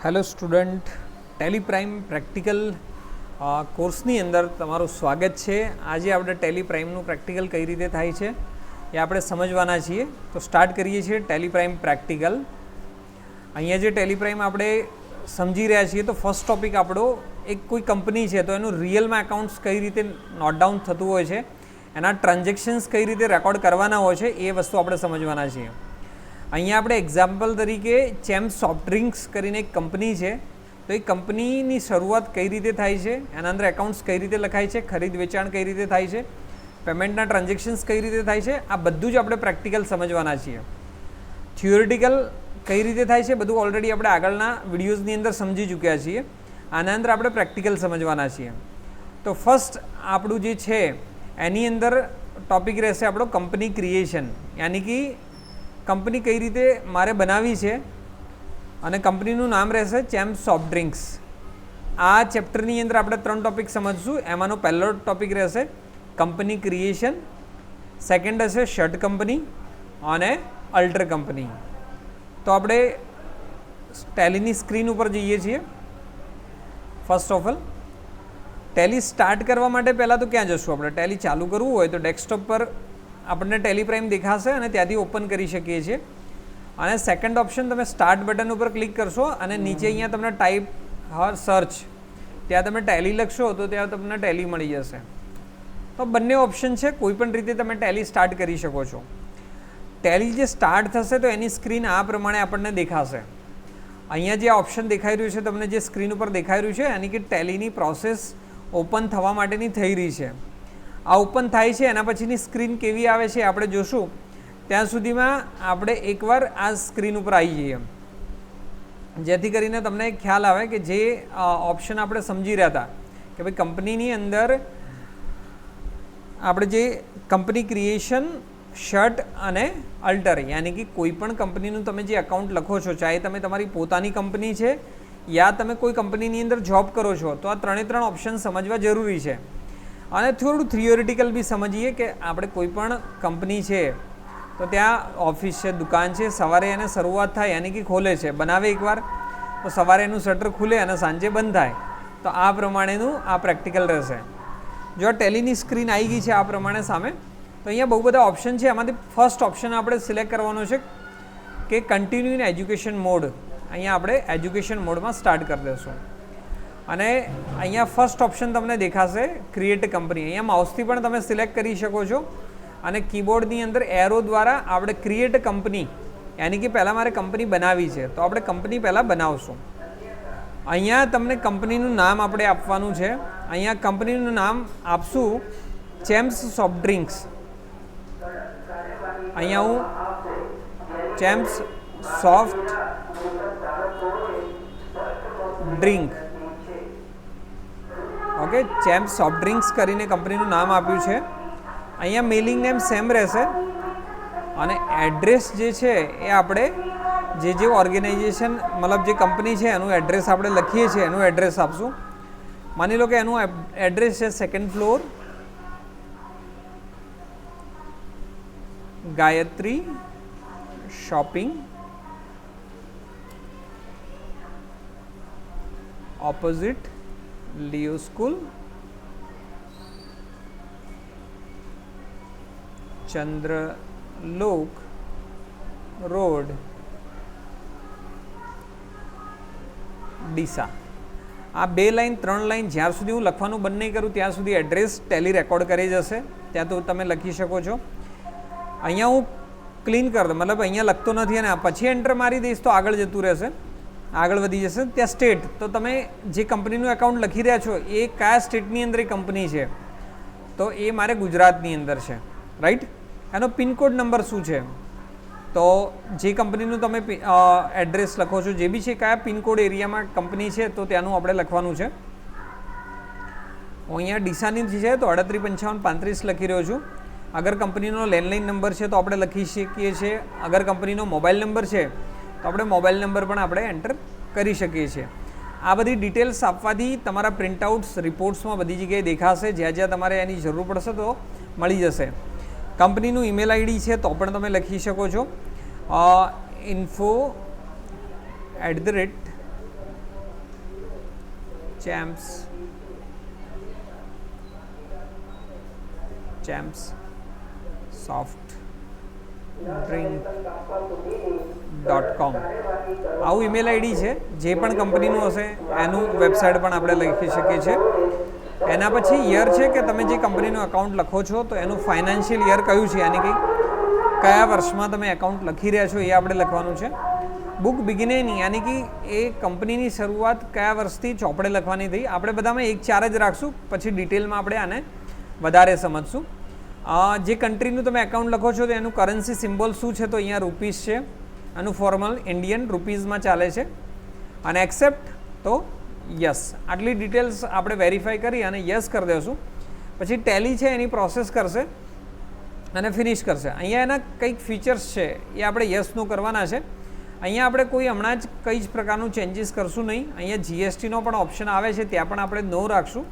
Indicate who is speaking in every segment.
Speaker 1: Hello student, Tally prime practical કોર્સની અંદર તમારું સ્વાગત છે. આજે આપણે ટેલી પ્રાઇમનું પ્રેક્ટિકલ કઈ રીતે થાય છે એ આપણે સમજવાના છીએ. તો સ્ટાર્ટ કરીએ છીએ ટેલી પ્રાઇમ પ્રેક્ટિકલ. અહીંયા જે ટેલી પ્રાઇમ આપણે સમજી રહ્યા છીએ તો ફર્સ્ટ ટોપિક આપણો એક કોઈ કંપની છે તો એનું રિયલમાં એકાઉન્ટ્સ કઈ રીતે નોટ ડાઉન થતું હોય છે, એના ટ્રાન્ઝેક્શન્સ કઈ રીતે રેકોર્ડ કરવાના હોય છે એ વસ્તુ આપણે સમજવાના છીએ. અહીંયા આપણે એક્ઝામ્પલ તરીકે ચેમ્સ સોફ્ટ ડ્રિંક્સ કરીને એક કંપની છે, તો એ કંપનીની શરૂઆત કઈ રીતે થાય છે, એના અંદર એકાઉન્ટ્સ કઈ રીતે લખાય છે, ખરીદ વેચાણ કઈ રીતે થાય છે, પેમેન્ટના ટ્રાન્ઝેક્શન્સ કઈ રીતે થાય છે, આ બધું જ આપણે પ્રેક્ટિકલ સમજવાના છીએ. થિયોરિટિકલ કઈ રીતે થાય છે બધું ઓલરેડી આપણે આગળના વિડીયોઝની અંદર સમજી ચૂક્યા છીએ. આના અંદર આપણે પ્રેક્ટિકલ સમજવાના છીએ. તો ફર્સ્ટ આપણું જે છે એની અંદર ટોપિક રહેશે આપણો કંપની ક્રિએશન, યાની કે કંપની કઈ રીતે મારે બનાવી છે અને કંપનીનું નામ રહેશે ચેમ્સ સોફ્ટ ડ્રિંક્સ. આ ચેપ્ટરની અંદર આપણે 3 ટોપિક સમજશું. એમાંનો પહેલો ટોપિક રહેશે કંપની ક્રિએશન, સેકન્ડ હશે શર્ટ કંપની અને અલ્ટર કંપની. તો આપણે ટેલીની સ્ક્રીન ઉપર જઈએ છીએ. First of all Tally start કરવા માટે પહેલાં તો ક્યાં જશું? આપણે ટેલી ચાલુ કરવું હોય તો ડેસ્કટોપ પર આપણને ટેલી પ્રાઇમ દેખાશે અને ત્યાંથી ઓપન કરી શકીએ છીએ. અને સેકન્ડ ઓપ્શન તમે સ્ટાર્ટ બટન ઉપર ક્લિક કરશો અને નીચે અહીંયા તમને ટાઈપ સર્ચ, ત્યાં તમે ટેલી લખશો તો ત્યાં તમને ટેલી મળી જશે. તો બંને ઓપ્શન છે, કોઈ પણ રીતે તમે ટેલી સ્ટાર્ટ કરી શકો છો. ટેલી જે સ્ટાર્ટ થશે તો એની સ્ક્રીન આ પ્રમાણે આપણને દેખાશે. અહીંયા જે ઓપ્શન દેખાઈ રહ્યું છે તમને, જે સ્ક્રીન ઉપર દેખાઈ રહ્યું છે એની કે ટેલીની પ્રોસેસ ઓપન થવા માટેની થઈ રહી છે. આ ઓપન થાય છે એના પછીની સ્ક્રીન કેવી આવે છે આપણે જોશું. ત્યાં સુધીમાં આપણે એકવાર આ સ્ક્રીન ઉપર આવી જઈએ, જેથી કરીને તમને ખ્યાલ આવે કે જે ઓપ્શન આપણે સમજી રહ્યા હતા કે ભાઈ કંપનીની અંદર આપણે જે કંપની ક્રિએશન, શર્ટ અને અલ્ટર, યાની કે કોઈ પણ કંપનીનું તમે જે એકાઉન્ટ લખો છો, ચાહે તમે તમારી પોતાની કંપની છે યા તમે કોઈ કંપનીની અંદર જોબ કરો છો, તો આ 3 ઓપ્શન સમજવા જરૂરી છે. અને થોડું થિયોરિટિકલ બી સમજીએ કે આપણે કોઈ પણ કંપની છે તો ત્યાં ઓફિસ છે, દુકાન છે, સવારે એને શરૂઆત થાય યાની કે ખોલે છે, બનાવે એકવાર તો સવારે એનું શટર ખુલે અને સાંજે બંધ થાય. તો આ પ્રમાણેનું આ પ્રેક્ટિકલ રહેશે. જો ટેલીની સ્ક્રીન આવી ગઈ છે આ પ્રમાણે સામે, તો અહીંયા બહુ બધા ઓપ્શન છે. એમાંથી ફર્સ્ટ ઓપ્શન આપણે સિલેક્ટ કરવાનો છે કે કન્ટિન્યુ ઇન એજ્યુકેશન મોડ. અહીંયા આપણે એજ્યુકેશન મોડમાં સ્ટાર્ટ કરી દઈશું. અને અહીંયા ફર્સ્ટ ઓપ્શન તમને દેખાશે ક્રિએટ કંપની. અહીંયા માઉસથી પણ તમે સિલેક્ટ કરી શકો છો અને કીબોર્ડની અંદર એરો દ્વારા આપણે ક્રિએટ કંપની, યાની કે પહેલાં મારે કંપની બનાવી છે તો આપણે કંપની પહેલાં બનાવશું. અહીંયા તમને કંપનીનું નામ આપણે આપવાનું છે. અહીંયા કંપનીનું નામ આપશું ચેમ્સ સોફ્ટ ડ્રિંક્સ. અહીંયા હું Champs soft drink, okay, Champs soft drinks કરીને કંપનીનું નામ આપ્યું છે. અહીંયા મેલિંગ નેમ સેમ રહેશે અને એડ્રેસ જે છે એ આપણે જે ઓર્ગેનાઇઝેશન મતલબ જે કંપની છે એનું એડ્રેસ આપણે લખીએ છીએ એનું એડ્રેસ આપશું. માની લો કે એનું એડ્રેસ છે 2nd floor, Gayatri shopping, opposite Leo school, Chandralok road, Deesa. આ 2 લાઈન 3 લાઈન જ્યાં સુધી હું લખવાનું બંધ નહીં કરું ત્યાં સુધી એડ્રેસ ટેલી રેકોર્ડ કરી જશે. ત્યાં તો તમે લખી શકો છો. અહીંયા હું ક્લીન કરી દઉં, મતલબ અહીંયા લખતો નથી અને પછી એન્ટર મારી દઈશ તો આગળ જતું રહેશે, આગળ વધી જશે. ત્યાં સ્ટેટ, તો તમે જે કંપનીનું એકાઉન્ટ લખી રહ્યા છો એ કયા સ્ટેટની અંદર એ કંપની છે, તો એ મારે ગુજરાતની અંદર છે, રાઈટ. એનો પિનકોડ નંબર શું છે, તો જે કંપનીનું તમે એડ્રેસ લખો છો જે બી છે, કયા પિનકોડ એરિયામાં કંપની છે તો ત્યાંનું આપણે લખવાનું છે. હું અહીંયા ડીસાની છે તો 385535 લખી રહ્યો છું. અગર કંપનીનો લેન્ડલાઇન નંબર છે તો આપણે લખી શકીએ છીએ. અગર કંપનીનો મોબાઈલ નંબર છે તો આપણે મોબાઈલ નંબર પણ આપણે એન્ટર કરી શકીએ છીએ. આ બધી ડિટેલ્સ આપવાથી તમારા પ્રિન્ટઆઉટ્સ રિપોર્ટ્સમાં બધી જગ્યાએ દેખાશે. જ્યાં જ્યાં તમારે એની જરૂર પડશે તો મળી જશે. કંપનીનું ઈમેલ આઈડી છે તો પણ તમે લખી શકો છો. info@ ચેમ્પ્સ સોફ્ટ drink.com આવું ઈમેલ આઈડી છે. જે પણ કંપનીનું હશે એનું વેબસાઇટ પણ આપણે લખી શકીએ છીએ. એના પછી યર છે કે તમે જે કંપનીનું એકાઉન્ટ લખો છો તો એનું ફાઇનાન્શિયલ યર કયું છે, યાની કે કયા વર્ષમાં તમે એકાઉન્ટ લખી રહ્યા છો એ આપણે લખવાનું છે. બુક બિગિનિંગ યાની કે એ કંપનીની શરૂઆત કયા વર્ષથી ચોપડે લખવાની થઈ. આપણે બધામાં 1-4 જ રાખશું, પછી ડિટેલમાં આપણે આને વધારે સમજશું. જે કન્ટ્રીનું તમે એકાઉન્ટ લખો છો તો એનું કરન્સી સિમ્બોલ શું છે, તો અહીંયા રૂપીસ છે. આનું ફોર્મલ ઇન્ડિયન રૂપીઝમાં ચાલે છે. અને એક્સેપ્ટ તો યસ. આટલી ડિટેલ્સ આપણે વેરીફાઈ કરી અને યસ કરી દઈશું. પછી ટેલી છે એની પ્રોસેસ કરશે અને ફિનિશ કરશે. અહીંયા એના કંઈક ફીચર્સ છે એ આપણે યસનું કરવાના છે. અહીંયા આપણે કોઈ હમણાં જ કંઈ જ પ્રકારનું ચેન્જીસ કરશું નહીં. અહીંયા જીએસટીનો પણ ઓપ્શન આવે છે, ત્યાં પણ આપણે નો રાખશું.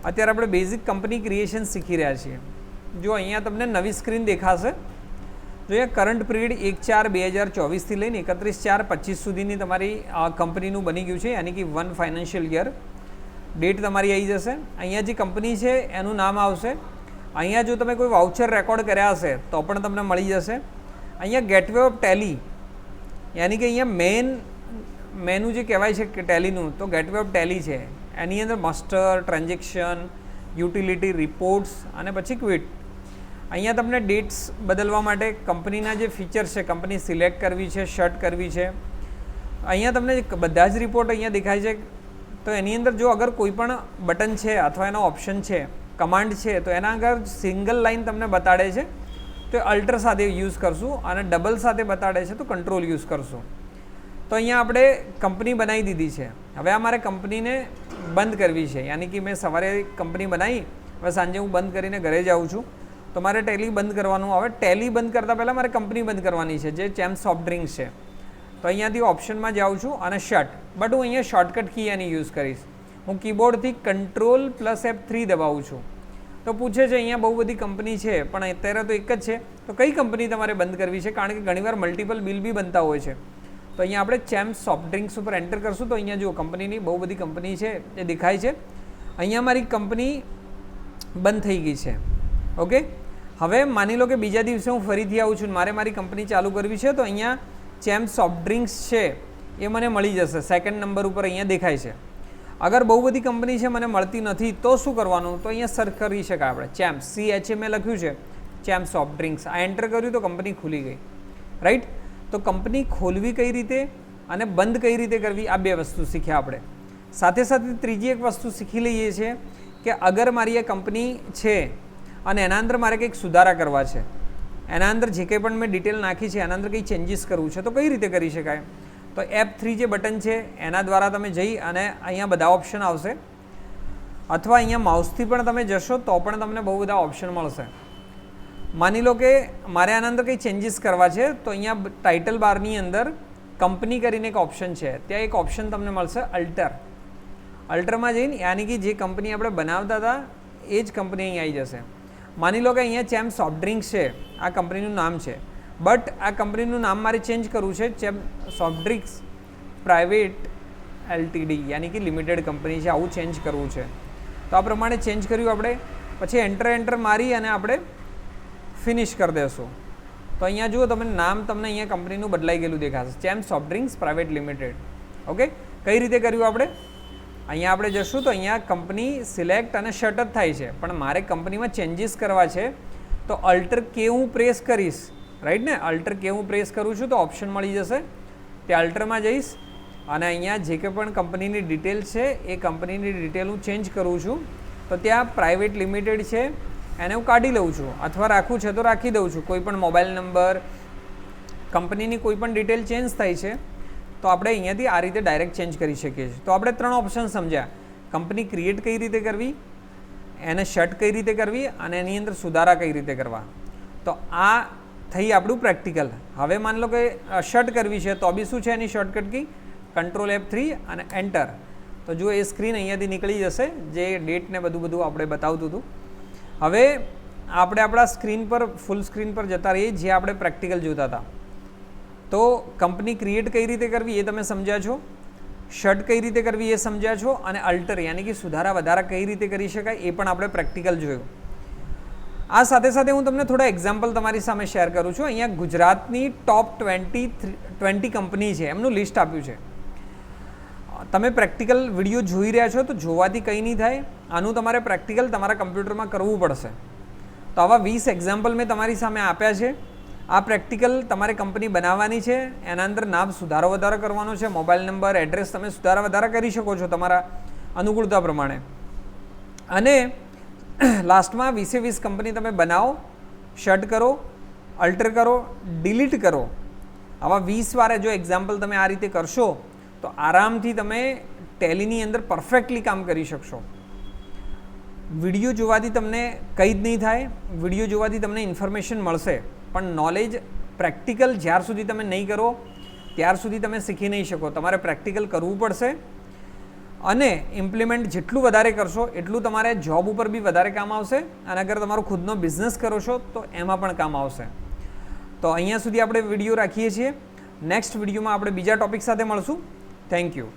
Speaker 1: અત્યારે આપણે બેઝિક કંપની ક્રિએશન શીખી રહ્યા છીએ. જો અહીંયા તમને નવી સ્ક્રીન દેખાશે. જો એ કરંટ પીરિયડ 1/4/2024 લઈને 31/4/25 સુધીની તમારી કંપનીનું બની ગયું છે, યાની કે 1 ફાઇનાન્શિયલ યર. ડેટ તમારી આવી જશે. અહીંયા જે કંપની છે એનું નામ આવશે. અહીંયા જો તમે કોઈ વાઉચર રેકોર્ડ કર્યા હશે તો પણ તમને મળી જશે. અહીંયા ગેટવે ઓફ ટેલી યાની કે અહીંયા મેનુ જે કહેવાય છે કે ટેલીનું, તો ગેટવે ઓફ ટેલી છે. એની અંદર માસ્ટર, ટ્રાન્ઝેક્શન, યુટિલિટી, રિપોર્ટ્સ અને પછી ક્વિટ. અહીંયા તમને ડેટ્સ બદલવા માટે કંપનીના જે ફીચર્સ છે, કંપની સિલેક્ટ કરવી છે, શટ કરવી છે. અહીંયા તમને બધા જ રિપોર્ટ અહીંયા દેખાય છે. તો એની અંદર જો અગર કોઈ પણ બટન છે અથવા એનો ઓપ્શન છે, કમાન્ડ છે, તો એના આગળ સિંગલ લાઇન તમને બતાડે છે તો અલ્ટર સાથે યુઝ કરશું, અને ડબલ સાથે બતાડે છે તો કંટ્રોલ યુઝ કરશું. તો અહીંયા આપણે કંપની બનાવી દીધી છે. હવે અમારે કંપનીને બંધ કરવી છે, યાની કે મેં સવારે કંપની બનાવી, હવે સાંજે હું બંધ કરીને ઘરે જાઉં છું તો મારે ટેલી બંધ કરવાનું આવે. ટેલી બંધ કરતાં પહેલાં મારે કંપની બંધ કરવાની છે, જે ચેમ્પ્સ સોફ્ટ ડ્રિંક્સ છે. તો અહીંયાથી ઓપ્શનમાં જાઉં છું અને શટ. બટ હું અહીંયા શોર્ટકટ કી એની યુઝ કરીશ. હું કીબોર્ડથી Ctrl+F3 દબાવું છું. તો પૂછે છે અહીંયા બહુ બધી કંપની છે, પણ અત્યારે તો એક જ છે. તો કઈ કંપની તમારે બંધ કરવી છે, કારણ કે ઘણીવાર મલ્ટિપલ બિલ બી બનતા હોય છે. તો અહીંયા આપણે ચેમ્પ્સ સોફ્ટ ડ્રિંક્સ ઉપર એન્ટર કરશું. તો અહીંયા જુઓ કંપનીની બહુ બધી કંપની છે એ દેખાય છે. અહીંયા મારી કંપની બંધ થઈ ગઈ છે. ઓકે, હવે માની લો કે બીજા દિવસે હું ફરીથી આવું છું, મારે મારી કંપની ચાલુ કરવી છે. તો અહીંયા ચેમ્પ્સ સોફ્ટ ડ્રિંક્સ છે એ મને મળી જશે. સેકન્ડ નંબર ઉપર અહીંયા દેખાય છે. અગર બહુ બધી કંપની છે મને મળતી નથી તો શું કરવાનું, તો અહીંયા સર્ચ કરી શકાય આપણે. ચેમ્પ્સ CHM લખ્યું છે, ચેમ્પ્સ સોફ્ટ ડ્રિંક્સ, આ એન્ટર કર્યું તો કંપની ખુલી ગઈ. રાઈટ. તો કંપની ખોલવી કઈ રીતે અને બંધ કઈ રીતે કરવી, આ બે વસ્તુ શીખ્યા આપણે. સાથે સાથે ત્રીજી એક વસ્તુ શીખી લઈએ છીએ કે અગર મારી આ કંપની છે અને એના અંદર મારે કંઈક સુધારા કરવા છે, એના અંદર જે કંઈ પણ મેં ડિટેલ નાખી છે એના અંદર કંઈ ચેન્જીસ કરવું છે, તો કઈ રીતે કરી શકાય. તો F3 જે બટન છે એના દ્વારા તમે જઈ અને અહીંયા બધા ઓપ્શન આવશે, અથવા અહીંયા માઉસથી પણ તમે જશો તો પણ તમને બહુ બધા ઓપ્શન મળશે. માની લો કે મારે આના અંદર કંઈ ચેન્જીસ કરવા છે, તો અહીંયા ટાઇટલ બારની અંદર કંપની કરીને એક ઓપ્શન છે, ત્યાં એક ઓપ્શન તમને મળશે અલ્ટર. અલ્ટરમાં જઈને યાની કે જે કંપની આપણે બનાવતા હતા એ જ કંપની અહીં આવી જશે. માની લો કે અહીંયા ચેમ્પ્સ સોફ્ટ ડ્રિંક્સ છે, આ કંપનીનું નામ છે, બટ આ કંપનીનું નામ મારે ચેન્જ કરવું છે. ચેમ્પ્સ સોફ્ટ ડ્રિંક્સ પ્રાઇવેટ LTD યાની કે લિમિટેડ કંપની છે, આવું ચેન્જ કરવું છે. તો આ પ્રમાણે ચેન્જ કર્યું આપણે. પછી એન્ટર મારી અને આપણે ફિનિશ કરી દેશું. તો અહીંયા જુઓ તમે નામ તમને અહીંયા કંપનીનું બદલાઈ ગયેલું દેખાશે, Champs soft drinks private limited. Okay, કઈ રીતે કર્યું આપણે, અહીંયા આપણે જશું તો અહીંયા કંપની સિલેક્ટ અને શટ જ થાય છે, પણ મારે કંપનીમાં ચેન્જીસ કરવા છે તો અલ્ટર કે હું પ્રેસ કરીશ. રાઈટ ને, અલ્ટર કે હું પ્રેસ કરું છું તો ઓપ્શન મળી જશે. તે અલ્ટરમાં જઈશ અને અહીંયા જે કંઈ પણ કંપનીની ડિટેલ છે એ કંપનીની ડિટેલ હું ચેન્જ કરું છું. તો ત્યાં પ્રાઇવેટ લિમિટેડ છે એને હું કાઢી લઉં છું, અથવા રાખવું છે તો રાખી દઉં છું. કોઈ પણ મોબાઈલ નંબર, કંપનીની કોઈ પણ ડિટેલ ચેન્જ થાય છે તો આપણે અહીંયાથી આ રીતે ડાયરેક્ટ ચેન્જ કરી શકીએ છીએ. તો આપણે 3 ઓપ્શન સમજ્યા, કંપની ક્રિએટ કઈ રીતે કરવી, એને શટ કઈ રીતે કરવી અને એની અંદર સુધારા કઈ રીતે કરવા. તો આ થઈ આપણું પ્રેક્ટિકલ. હવે માની લો કે શટ કરવી છે તો બી શું છે એની શોર્ટકટ કી Ctrl+F3 અને એન્ટર. તો જો એ સ્ક્રીન અહીંયાથી નીકળી જશે, જે ડેટ ને બધું આપણે બતાવતું હતું. હવે આપણે આપણા સ્ક્રીન પર ફૂલ સ્ક્રીન પર જતા રહીએ, જે આપણે પ્રેક્ટિકલ જોતા હતા. તો કંપની ક્રિએટ કઈ રીતે કરવી એ તમે સમજ્યા છો. શર્ટ કઈ રીતે કરવી એ સમજ્યા છો, અને અલ્ટર યાની કે સુધારા વધારા કઈ રીતે કરી શકાય એ પણ આપણે પ્રેક્ટિકલ જોયું. આ સાથે સાથે હું તમને થોડા એક્ઝામ્પલ તમારી સામે શેર કરું છું. અહીંયા ગુજરાતની ટોપ 20 કંપની છે એમનું લિસ્ટ આપ્યું છે. તમે પ્રેક્ટિકલ વિડીયો જોઈ રહ્યા છો તો જોવાથી કંઈ નહીં થાય, આનું તમારે પ્રેક્ટિકલ તમારા કમ્પ્યુટરમાં કરવું પડશે. તો આવા 20 એક્ઝામ્પલ મેં તમારી સામે આપ્યા છે. આ પ્રેક્ટિકલ તમારે કંપની બનાવવાની છે, એના અંદર નામ સુધારો વધારો કરવાનો છે, મોબાઈલ નંબર, એડ્રેસ તમે સુધારા વધારા કરી શકો છો તમારા અનુકૂળતા પ્રમાણે. અને લાસ્ટમાં 20 કંપની તમે બનાવો, શટ કરો, અલ્ટર કરો, ડિલીટ કરો. આવા 20 વાર જો એક્ઝામ્પલ તમે આ રીતે કરશો તો આરામથી તમે ટેલીની અંદર પરફેક્ટલી કામ કરી શકશો. વિડીયો જોવાથી તમને કંઈ જ નહીં થાય, વિડીયો જોવાથી તમને ઇન્ફોર્મેશન મળશે, પણ નોલેજ પ્રેક્ટિકલ જ્યાર સુધી તમે નહીં કરો ત્યાર સુધી તમે શીખી નહીં શકો. તમારે પ્રેક્ટિકલ કરવું પડશે, અને ઇમ્પ્લિમેન્ટ જેટલું વધારે કરશો એટલું તમારે જોબ ઉપર બી વધારે કામ આવશે, અને અગર તમારો ખુદનો બિઝનેસ કરો છો તો એમાં પણ કામ આવશે. તો અહીંયા સુધી આપણે વિડીયો રાખીએ છીએ. નેક્સ્ટ વિડીયોમાં આપણે બીજા ટોપિક સાથે મળશું. Thank you.